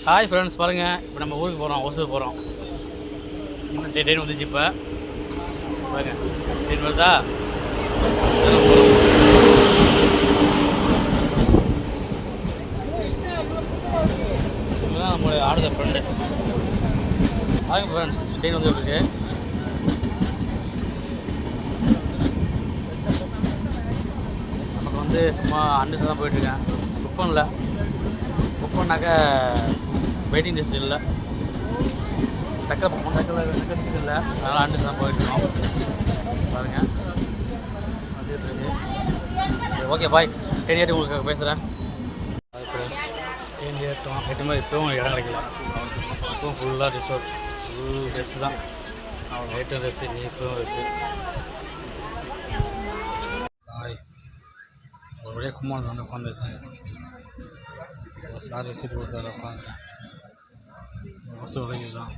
Hi friends, பாருங்கள். இப்போ நம்ம ஊருக்கு போகிறோம், ஒசூர் போகிறோம். இன்னும் ட்ரெயின் வந்துச்சு. இப்போ பாருங்கள், ட்ரெயின் வருதா? இதுதான் நம்மளுடைய ஆடுத ஃப்ரெண்டு. பாருங்க ஃப்ரெண்ட்ஸ், ட்ரெயின் வந்து இருக்கு. நமக்கு வந்து சும்மா அன்னிச்சு தான் போயிட்டுருக்கேன். புக் பண்ணல. புக் பண்ணாக்க வெயிட்டிங் லிஸ்ட் இல்லை. டக்கரை புக் பண்ண டக்கரில் இல்லை. அதனால் அன்னிச்சு தான் போயிட்டுருக்கோம். பாருங்கள், வந்துட்டு இருக்கு. Okay bye. ட்ரெயின் ஏற்றி உங்களுக்கு பேசுகிறேன். அது ஃப்ரெண்ட்ஸ், ட்ரெயின் ஏற்ற மாதிரி இப்போவும் இடம் கிடைக்கல. இப்போவும் ஃபுல்லாக ரிசோர்ட், ஃபுல் ட்ரெஸ்ஸு தான். அவன் நைட்டும் ட்ரெஸ்ஸு, நீ இப்போவும் ட்ரெஸ்ஸு. பாய். ஒரு வழியாக கும்மாள் வந்து உட்காந்துருச்சு. சார் வச்சுட்டு கொடுத்தாரு உட்காந்துட்டேன். பஸ்ஸு உடைக்குது தான்.